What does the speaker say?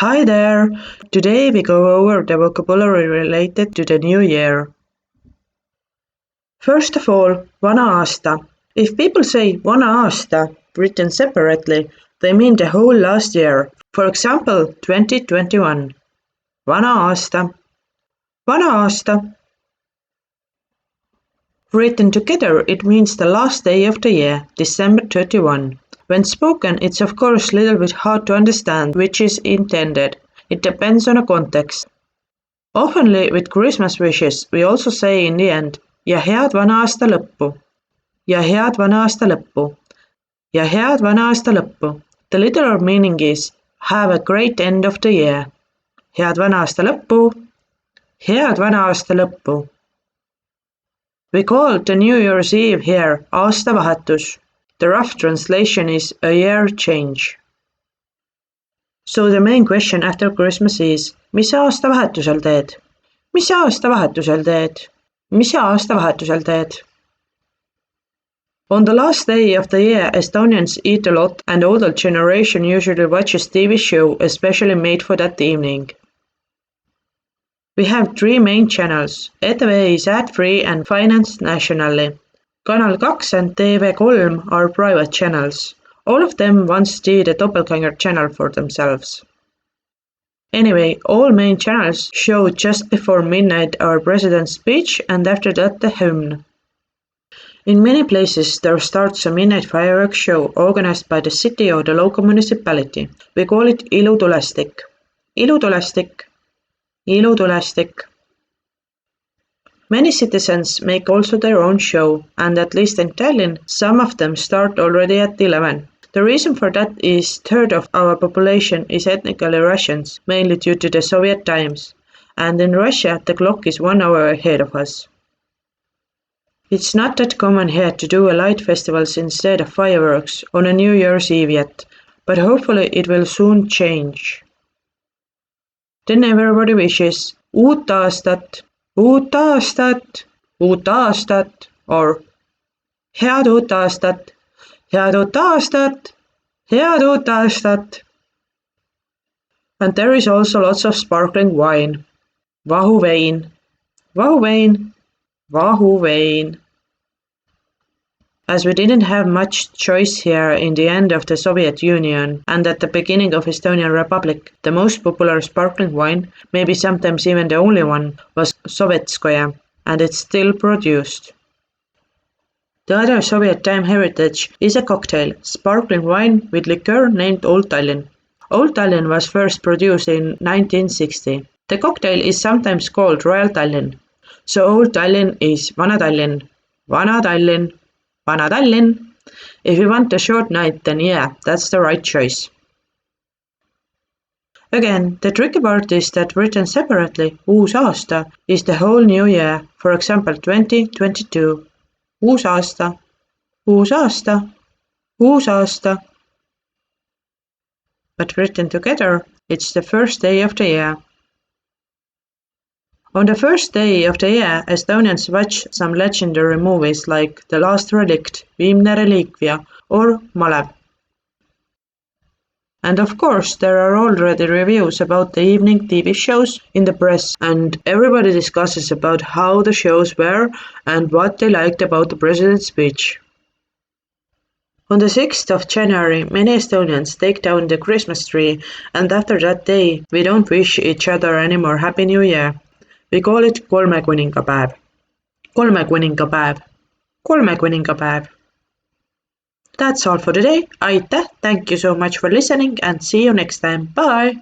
Hi there! Today we go over the vocabulary related to the new year. First of all, vana aasta. If people say vana aasta written separately, they mean the whole last year. For example, 2021. Vana aasta. Vana aasta. Written together, it means the last day of the year, December 31. When spoken, it's of course a little bit hard to understand which is intended. It depends on the context. Oftenly with Christmas wishes, we also say in the end, ja head vana aasta lõppu. Ja head vana aasta lõppu. Ja head vana aasta lõppu. The literal meaning is, have a great end of the year. Head vana aasta lõppu. Head vana aasta lõppu. We call the New Year's Eve here aastavahetus. The rough translation is a year change. So the main question after Christmas is, mis sa aastavahetusel teed? Mis sa aastavahetusel teed? Mis sa aastavahetusel teed? On the last day of the year, Estonians eat a lot and older generation usually watches TV show especially made for that evening. We have three main channels. ETV is ad-free and financed nationally. Kanal 2 and TV3 are private channels. All of them once did a doppelganger channel for themselves. Anyway, all main channels show just before midnight our president's speech and after that the hymn. In many places there starts a midnight fireworks show organized by the city or the local municipality. We call it ilutulestik. Ilutulestik. Ilutulestik. Many citizens make also their own show, and at least in Tallinn, some of them start already at 11. The reason for that is third of our population is ethnically Russians, mainly due to the Soviet times, and in Russia the clock is 1 hour ahead of us. It's not that common here to do a light festivals instead of fireworks on a New Year's Eve yet, but hopefully it will soon change. Then everybody wishes uut aastat, uut aastat, uut aastat, or head uut aastat, head uut aastat, head uut aastat. And there is also lots of sparkling wine. Vahuvein, vahuvein, vahuvein. As we didn't have much choice here in the end of the Soviet Union and at the beginning of Estonian Republic, the most popular sparkling wine, maybe sometimes even the only one, was Sovetskoye, and it's still produced. The other Soviet time heritage is a cocktail, sparkling wine with liqueur named Old Tallinn. Old Tallinn was first produced in 1960. The cocktail is sometimes called Royal Tallinn. So Old Tallinn is Vana Tallinn, Vana Tallinn, Vana Tallinn. If you want a short night, then yeah, that's the right choice. Again, the tricky part is that written separately, uus aasta, is the whole new year, for example 2022. Uus aasta, uus aasta, uus aasta. But written together, it's the first day of the year. On the first day of the year, Estonians watch some legendary movies like The Last Relict, Viimne Reliquia, or Malev. And of course, there are already reviews about the evening TV shows in the press, and everybody discusses about how the shows were and what they liked about the president's speech. On the 6th of January, many Estonians take down the Christmas tree, and after that day, we don't wish each other any more Happy New Year. We call it kolme kuningapäev. Kolme kuningapäev. Kolme kuningapäev. That's all for today. Aitäh, thank you so much for listening and see you next time. Bye!